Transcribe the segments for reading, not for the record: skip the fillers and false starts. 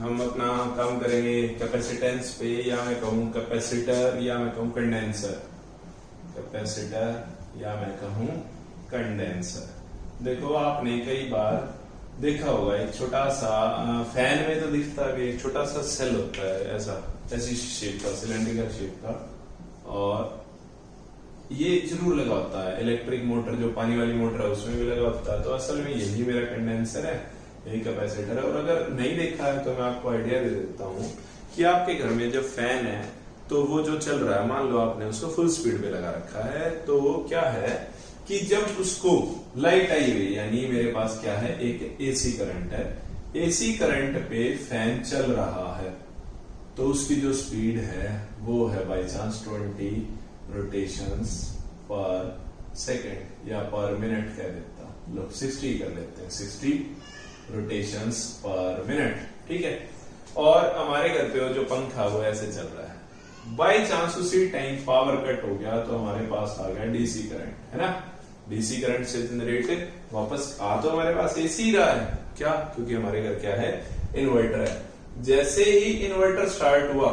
हम अपना काम करेंगे कैपेसिटेंस पे, या मैं कहूँ कैपेसिटर, या मैं कहूँ कंडेंसर। कैपेसिटर या मैं कहूँ कंडेंसर। देखो आपने कई बार देखा होगा एक छोटा सा फैन में तो दिखता है, एक छोटा सा सेल होता है ऐसी शेप का, सिलेंड्रिकल शेप का, और ये जरूर लगा होता है। इलेक्ट्रिक मोटर जो पानी वाली मोटर है उसमें भी लगा होता है। तो असल में यही मेरा कंडेंसर है, यही कैपेसिटर है। और अगर नहीं देखा है तो मैं आपको आइडिया दे देता हूँ कि आपके घर में जब फैन है तो वो जो चल रहा है, मान लो आपने उसको फुल स्पीड पे लगा रखा है, तो वो क्या है कि जब उसको लाइट आई हुई, यानी मेरे पास क्या है, एक एसी करंट है, एसी करंट पे फैन चल रहा है, तो उसकी जो स्पीड है वो है बाई चांस 20 रोटेशंस पर सेकेंड, या पर मिनट कह देता हूं, लोग 60 कर लेते हैं, 60 रोटेशंस पर मिनट, ठीक है। और हमारे घर पे वो जो पंखा वो ऐसे चल रहा है, बाई चांस उसी टाइम पावर कट हो गया तो हमारे पास आ गया डीसी करंट, है ना। डीसी करंट से जनरेट वापस आ तो हमारे पास एसी रहा है, क्या, क्योंकि हमारे घर क्या है, इन्वर्टर है। जैसे ही इन्वर्टर स्टार्ट हुआ,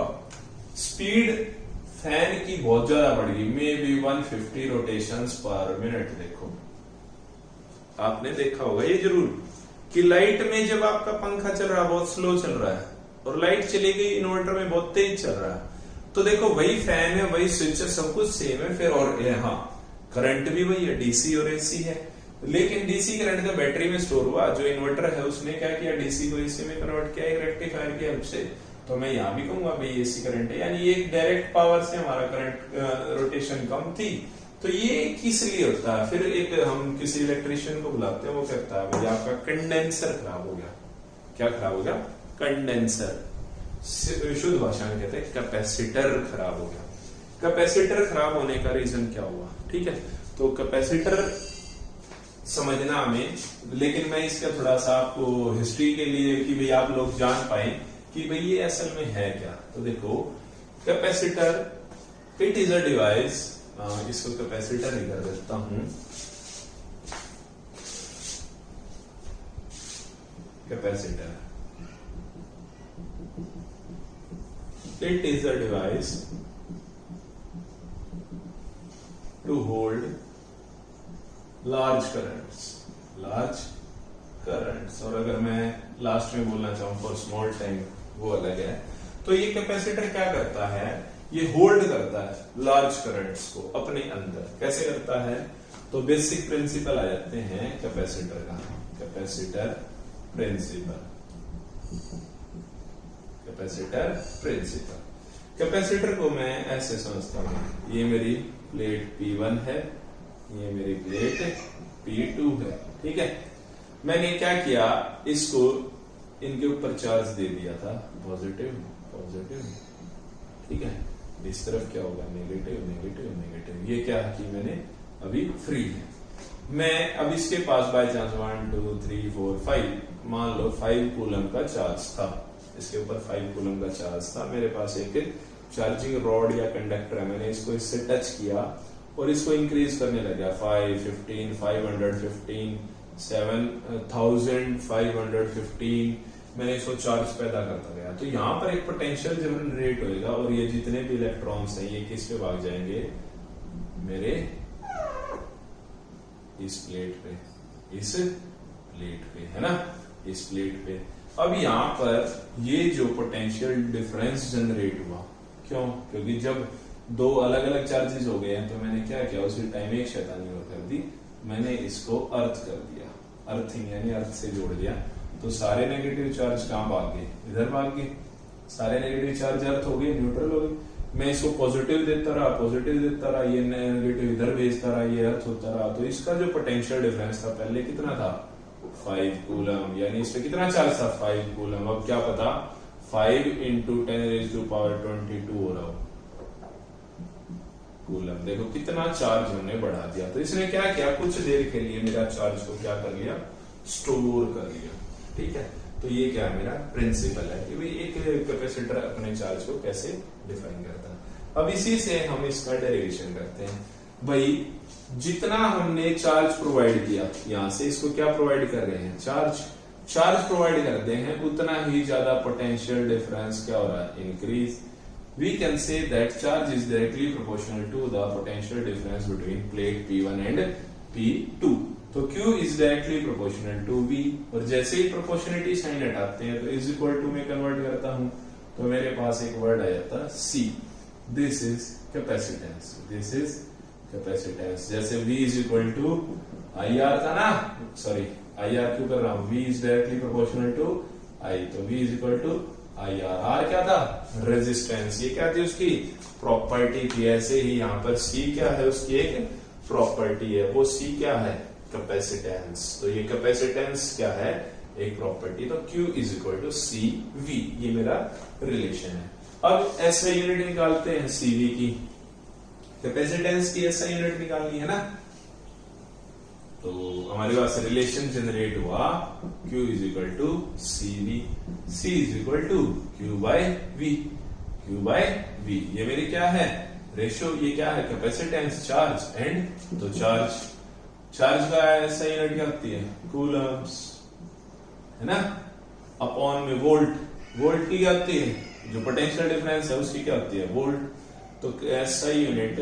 स्पीड फैन की बहुत ज्यादा बढ़ गई, मे बी 150 रोटेशंस पर मिनट। देखो आपने देखा होगा ये जरूर कि लाइट में जब आपका पंखा चल रहा है बहुत स्लो चल रहा है, और लाइट चली गई इन्वर्टर में बहुत तेज चल रहा है, तो देखो वही फैन है, वही स्विच है, सब कुछ सेम है फिर। और हाँ, करंट भी वही है, डीसी और एसी है, लेकिन डीसी करंट तो बैटरी में स्टोर हुआ, जो इन्वर्टर है उसने क्या किया, डीसी को एसी में कन्वर्ट किया एक रेक्टिफायर की हेल्प से। तो मैं यहां भी कहूंगा भाई एसी करंट है, यानी एक डायरेक्ट पावर से हमारा करंट रोटेशन कम थी। तो ये किस लिए होता है, फिर एक हम किसी इलेक्ट्रिशियन को बुलाते हैं, वो कहता है भाई आपका कंडेंसर खराब हो गया। क्या खराब हो गया, कंडेंसर। शुद्ध भाषा में कहते हैं कैपेसिटर खराब हो गया। कैपेसिटर खराब होने का रीजन क्या हुआ, ठीक है। तो कैपेसिटर समझना हमें, लेकिन मैं इसका थोड़ा सा आपको हिस्ट्री के लिए कि भाई आप लोग जान पाए कि भाई ये असल में है क्या। तो देखो capacitor it is a device, इसको कैपेसिटर ही कर देता हूं, capacitor it is a device to hold large currents. और अगर मैं लास्ट में बोलना चाहूं फॉर स्मॉल टाइम, वो अलग है। तो ये कैपेसिटर क्या करता है, ये होल्ड करता है लार्ज करंट्स को अपने अंदर। कैसे करता है, तो बेसिक प्रिंसिपल आ जाते हैं कैपेसिटर का, capacitor principle, capacitor principle. Capacitor को मैं ऐसे समझता हूं, ये मेरी प्लेट P1 है, ये मेरी प्लेट P2 है, ठीक है। मैंने क्या किया, इसको इनके ऊपर चार्ज दे दिया था, पॉजिटिव, ठीक है। इस तरफ क्या होगा, नेगेटिव। ये क्या कि मैंने अभी फ्री है, मैं अब इसके पास बाय चांस 1 2 3 4 5, मान लो 5 कूलम का चार्ज था, इसके ऊपर 5 कूलम का चार्ज था। मेरे पास एक चार्जिंग रॉड या कंडक्टर है, मैंने इसको इससे टच किया और इसको इंक्रीज करने लगा, 5 15 515 7515, मैंने इसको चार्ज पैदा करता गया। तो यहाँ पर एक पोटेंशियल जनरेट होएगा, और ये जितने भी इलेक्ट्रॉन्स हैं ये किस पे भाग जाएंगे, मेरे इस प्लेट पे, है ना, इस प्लेट पे। अब यहाँ पर ये जो पोटेंशियल डिफरेंस जनरेट हुआ, क्यों, क्योंकि जब दो अलग अलग चार्जेस हो गए हैं, तो मैंने क्या किया, उसी टाइम एक शैतानी और कर दी, मैंने इसको अर्थ कर दिया, अर्थिंग यानी अर्थ से जोड़ दिया। तो सारे नेगेटिव चार्ज कहां भाग गए, इधर भाग गए, सारे नेगेटिव चार्ज अर्थ हो गए, न्यूट्रल हो गए। मैं इसको पॉजिटिव देता रहा, ये नेगेटिव इधर भेजता रहा, ये अर्थ होता रहा। तो इसका जो पोटेंशियल डिफरेंस था पहले कितना था, 5 कूलम, यानी इसमें कितना चार्ज था, 5 कूलम। अब क्या पता 5 × 10⁻22 हो रहा हो कूलम। देखो कितना चार्ज हमने बढ़ा दिया। तो इसने क्या किया, कुछ देर के लिए मेरा चार्ज को क्या कर लिया, स्टोर कर लिया, ठीक है। तो ये क्या मेरा प्रिंसिपल है कि भाई एक कैपेसिटर अपने चार्ज को कैसे डिफाइन करता है। अब इसी से हम इसका डेरिवेशन करते हैं। भाई जितना हमने चार्ज प्रोवाइड किया, यहां से इसको क्या प्रोवाइड कर रहे हैं, चार्ज। चार्ज प्रोवाइड करते हैं उतना ही ज्यादा पोटेंशियल डिफरेंस क्या हो रहा है, increase. We can say that charge is directly proportional to the potential difference between plate P1 and P2। तो Q is directly proportional to V, और जैसे ही प्रोपोर्शनलिटी साइन हटाते हैं तो इज इक्वल टू में कन्वर्ट करता हूं तो मेरे पास एक वर्ड आ जाता है C। This is capacitance, this is capacitance. जैसे V is equal to IR था ना, सॉरी IR क्यों कर रहा हूं, V is directly proportional to I, तो V is equal to IR। R क्या था, रेजिस्टेंस, ये क्या थी उसकी प्रॉपर्टी थी। ऐसे ही यहाँ पर C क्या है, उसकी एक प्रॉपर्टी है, वो C क्या है, कैपेसिटेंस। तो ये कैपेसिटेंस क्या है, एक प्रॉपर्टी। तो Q is equal to CV, ये मेरा रिलेशन है। अब SI यूनिट निकालते हैं CV की, कैपेसिटेंस की SI यूनिट निकालनी है ना। तो हमारे पास रिलेशन जनरेट हुआ Q is equal to CV, C is equal to Q by V, Q by V। ये मेरी क्या है, रेशियो, ये क्या है, कैपेसिटेंस, चार्ज एंड, तो चार्ज का SI यूनिट क्या होती है, कूलम्स, है ना, अपॉन में वोल्ट, वोल्ट की क्या होती है, जो पोटेंशियल डिफरेंस है उसकी क्या होती है, वोल्ट। तो SI यूनिट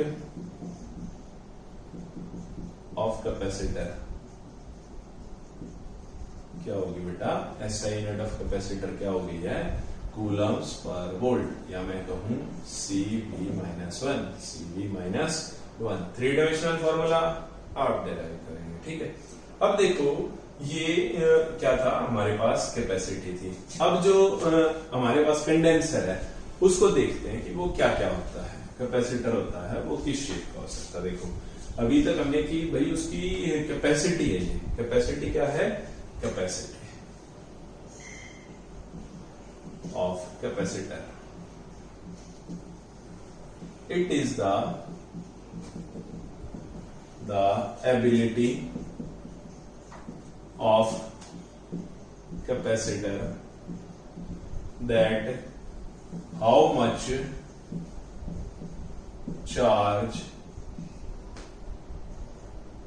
ऑफ कैपेसिटर क्या होगी बेटा, SI यूनिट ऑफ कैपेसिटर क्या होगी है, कूलम्स पर वोल्ट, या मैं कहूं CV-1, CV-1। 3 डायमेंशनल फॉर्मूला आप डेराइव करेंगे, ठीक है। अब देखो ये क्या था, हमारे पास कैपेसिटी थी। अब जो हमारे पास कंडेंसर है उसको देखते हैं कि वो क्या क्या होता है। कैपेसिटर होता है वो किस शेप का हो सकता है। देखो अभी तक हमने की भाई उसकी कैपेसिटी है, ये कैपेसिटी क्या है, capacity of capacitor, it is the ability of capacitor that how much charge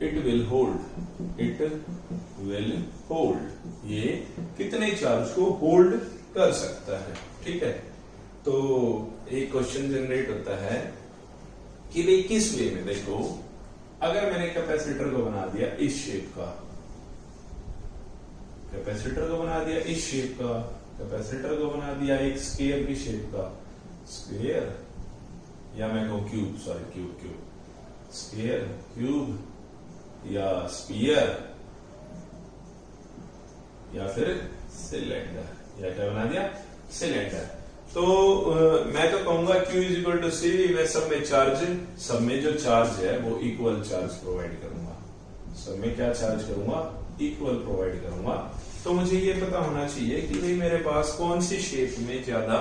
it will hold, it will hold, ये कितने चार्ज को होल्ड कर सकता है, ठीक है। तो एक क्वेश्चन जनरेट होता है कि भाई किस वे में, देखो अगर मैंने कैपेसिटर को बना दिया इस शेप का, कैपेसिटर को बना दिया इस शेप का, कैपेसिटर को बना दिया एक स्क्वायर की शेप का, स्क्वायर, या मैं कहूं cube, sorry cube, square, cube या स्फीयर या फिर सिलेंडर, या क्या बना दिया, सिलेंडर। तो मैं तो कहूंगा Q is equal to CV, मैं सब में चार्ज, सब में जो चार्ज है वो इक्वल चार्ज प्रोवाइड करूंगा, सब में क्या चार्ज करूंगा, इक्वल प्रोवाइड करूंगा। तो मुझे ये पता होना चाहिए कि भाई मेरे पास कौन सी शेप में ज्यादा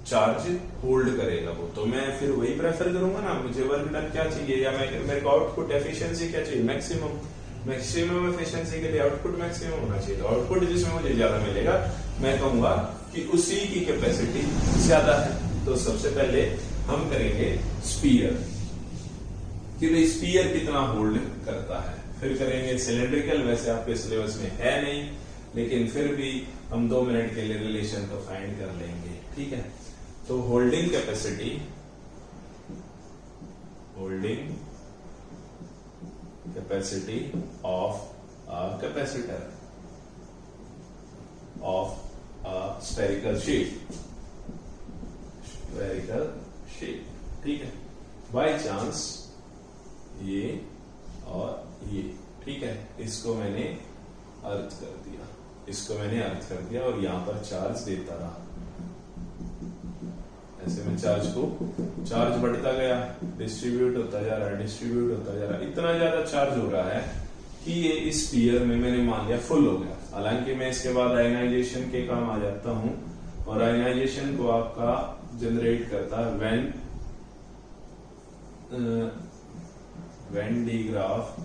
चार्ज होल्ड करेगा वो, तो मैं फिर वही प्रेफर करूंगा ना। मुझे वर्क डन क्या चाहिए, या मेरे को आउटपुट एफिशिएंसी क्या चाहिए, मैक्सिमम एफिशिएंसी के लिए आउटपुट मैक्सिमम होना चाहिए। तो आउटपुट जिसमें मुझे ज्यादा मिलेगा मैं कहूंगा कि उसी की कैपेसिटी ज्यादा है। तो सबसे पहले हम करेंगे स्फीयर, कि भाई स्फीयर कितना होल्ड करता है, फिर करेंगे सिलेंड्रिकल, वैसे आपके सिलेबस में है नहीं लेकिन फिर भी हम 2 मिनट के लिए रिलेशन को फाइंड कर लेंगे, ठीक है। तो holding capacity, holding capacity of a capacitor of spherical shape, spherical shape, ठीक है। बाय चांस ये और ये, ठीक है, इसको मैंने अर्थ कर दिया, इसको मैंने अर्थ कर दिया और यहां पर चार्ज देता रहा, ऐसे में चार्ज बढ़ता गया, डिस्ट्रीब्यूट होता जा रहा है, डिस्ट्रीब्यूट होता जा रहा है, इतना ज्यादा चार्ज हो रहा है कि ये इस स्फीयर में मैंने मान लिया फुल हो गया। हालांकि मैं इसके बाद आयनाइजेशन के काम आ जाता हूं, और आयनाइजेशन को आपका जनरेट करता है वेन डी ग्राफ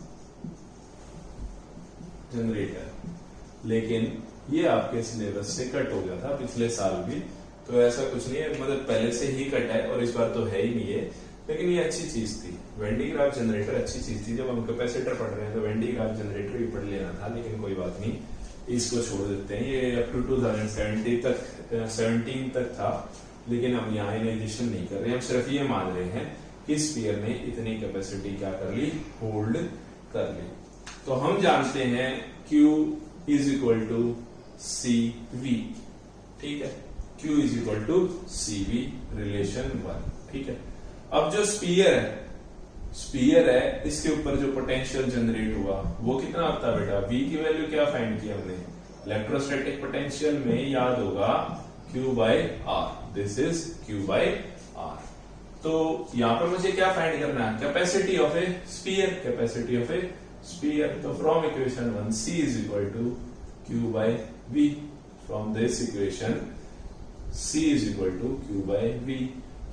जनरेटर, लेकिन ये आपके सिलेबस से कट हो गया था पिछले साल भी, तो ऐसा कुछ नहीं है, मतलब पहले से ही कट है और इस बार तो है ही नहीं है, लेकिन ये अच्छी चीज थी। वेन डी ग्राफ जनरेटर अच्छी चीज थी, जब हम कैपेसिटर पढ़ रहे हैं तो वेन डी ग्राफ जनरेटर भी पढ़ लेना था, लेकिन कोई बात नहीं, इसको छोड़ देते हैं, ये अप टू 2017 तक था, लेकिन हम यहाँ इनिशिएशन नहीं कर रहे, हम सिर्फ ये मान रहे हैं कि स्फीयर ने इतनी कैपेसिटी क्या कर ली, होल्ड कर ली। तो हम जानते हैं Q is equal to CV, ठीक है, Q is equal to CV relation 1, ठीक है। अब जो स्फीयर है इसके ऊपर जो पोटेंशियल जनरेट हुआ वो कितना होता है बेटा, V की वैल्यू क्या फाइंड की हमने, इलेक्ट्रोस्टैटिक पोटेंशियल में याद होगा Q by R, this is Q by R। तो यहां पर मुझे क्या फाइंड करना है, capacity of a sphere, capacity of a sphere. तो from equation 1 C is equal to Q by V, from this equation C is equal to Q by V।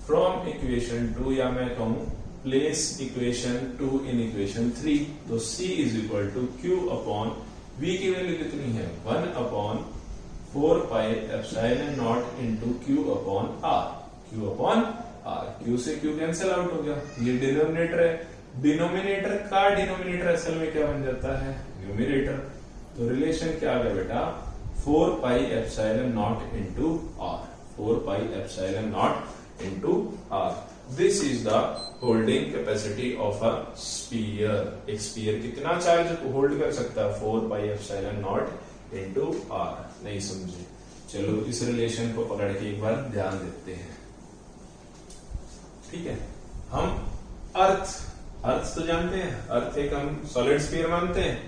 From equation 2, या मैं कहूं प्लेस इक्वेशन 2 इन इक्वेशन 3, तो C is equal to Q upon V की value कितनी है, 1 upon 4 pi epsilon naught into Q upon R, Q upon R, Q से Q cancel out हो गया, ये डिनोमिनेटर है, डिनोमिनेटर का डिनोमिनेटर असल में क्या बन जाता है, न्यूमरेटर। तो रिलेशन क्या आ गया बेटा, 4 pi epsilon naught into R, 4 pi epsilon naught into R। This is the holding capacity of a sphere. एक स्फीयर कितना चार्ज होल्ड कर सकता है, 4 pi epsilon naught into R। नहीं समझे, चलो इस रिलेशन को पकड़ के एक बार ध्यान देते हैं, ठीक है। हम अर्थ तो जानते हैं, अर्थ एक हम सॉलिड स्फीयर मानते हैं,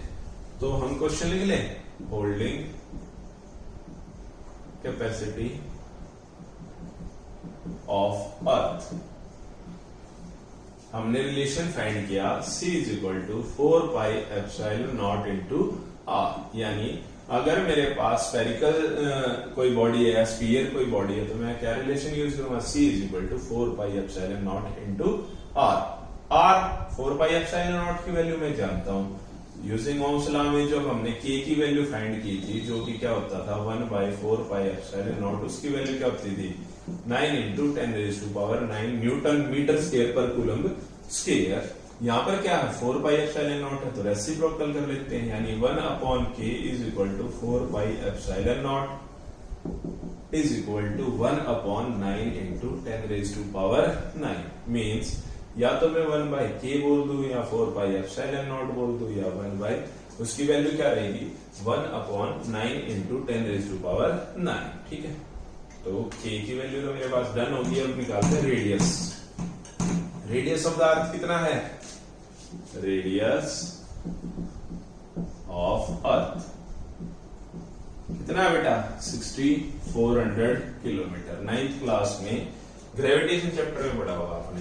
तो हम क्वेश्चन लिख लें, होल्डिंग कैपेसिटी ऑफ अर्थ। हमने रिलेशन फाइंड किया C is equal to 4 pi epsilon naught into R, यानी अगर मेरे पास स्फेरिकल कोई बॉडी है या स्फीयर कोई बॉडी है, तो मैं क्या रिलेशन यूज करूंगा, C is equal to 4 pi epsilon naught into R। 4 pi epsilon naught की वैल्यू मैं जानता हूं, यूजिंग ओम्स लॉ में जब हमने K की वैल्यू फाइंड की थी, जो कि क्या होता था 1/4 पाई एप्सिलॉन नॉट, उसकी वैल्यू क्या होती थी, 9 इंटू 10⁹9 न्यूटन मीटर स्क्वायर पर कूलम्ब स्क्वायर। यहां पर क्या है, 4 पाई एप्सिलॉन नॉट है, तो रेसिप्रोकल कर लेते हैं, यानी 1 upon K is equal to 4 pi epsilon naught is equal to 1 upon 9 into 10⁹9। Means या तो मैं 1/K बोल दूं, या 4 पाई एप्सिलॉन नॉट बोल दूं, या 1 उसकी वैल्यू क्या रहेगी, 1 अपॉन 9 इंटू 10⁹9, ठीक है। तो K की वैल्यू तो मेरे पास डन होगी। अब निकालते हैं radius. Radius of the earth कितना है, रेडियस ऑफ अर्थ कितना है बेटा, 6400 किलोमीटर। 9th क्लास में ग्रेविटेशन चैप्टर में पढ़ा होगा आपने।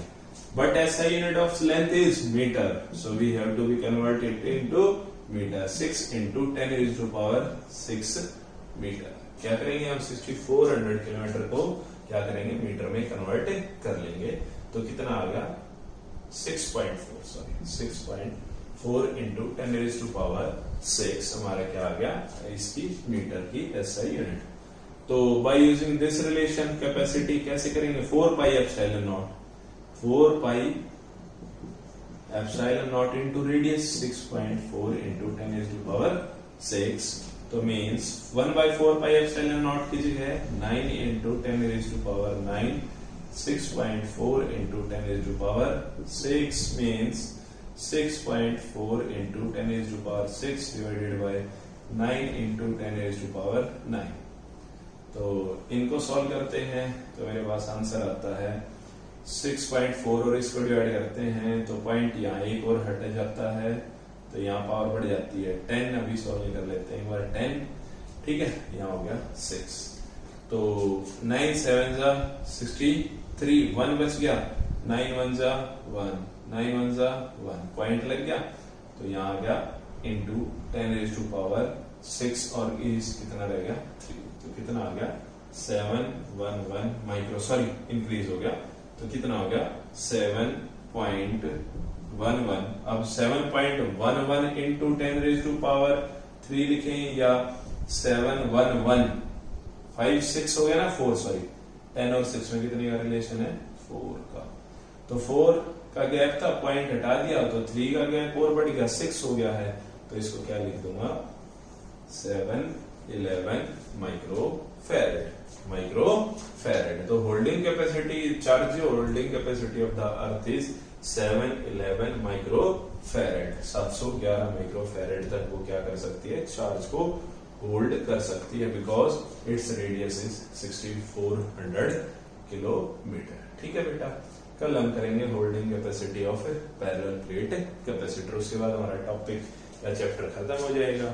But SI unit of length is metre, so we have to be converted into metre. 6 into 10⁶ metre. क्या करेंगे हम, 6400 किलोमीटर को क्या करेंगे, मीटर में कन्वर्ट कर लेंगे। तो कितना आ गया, 6.4 इंटू 10⁶ हमारा क्या आ गया, इसकी मीटर की SI यूनिट। तो by using this relation capacity कैसे करेंगे, 4 pi epsilon not, 4 pi epsilon not into radius, 6.4 into 10⁶, तो मीन्स 1/4 पाई एप्सिलॉन नॉट की जगह 9 into 10⁹9, 6.4 into 10⁶ means 6.4 into 10⁶ divided by 9 into 10⁹9। तो इनको सॉल्व करते हैं तो मेरे पास आंसर आता है 6.4, और इसको डिवाइड करते हैं तो पॉइंट यहाँ एक और हट जाता है, तो यहाँ पावर बढ़ जाती है 10। अभी सॉल्व कर लेते हैं एक बार 10, ठीक है, यहाँ हो गया 6। तो 9 7 जा 63, 1 बच गया, 9 1 जा 1, 9 1 जा 1, पॉइंट लग गया। तो यहाँ आ गया इंटू 10⁶, और इस कितना रह गया 3, तो कितना आ गया 711 माइक्रो, सॉरी इंक्रीज हो गया, तो कितना हो गया 7.11। अब 7.11 इंटू 10⁻³ लिखें, या 71156 हो गया ना, 4 सॉरी 10 और 6 में कितने का रिलेशन है, 4 का। तो 4 का गैप था, पॉइंट हटा दिया तो 3 का गैप और बढ़ गया, 6 हो गया है। तो इसको क्या लिख दूंगा, 711 माइक्रोफैरेड। तो holding capacity, charge holding capacity of the earth is 711 microfarad. 711 microfarad तक वो क्या कर सकती है, चार्ज को होल्ड कर सकती है, because its radius is 6400 kilometre. ठीक है बेटा, कल हम करेंगे holding capacity of parallel plate capacitor. उसके बाद हमारा टॉपिक या चैप्टर खत्म हो जाएगा।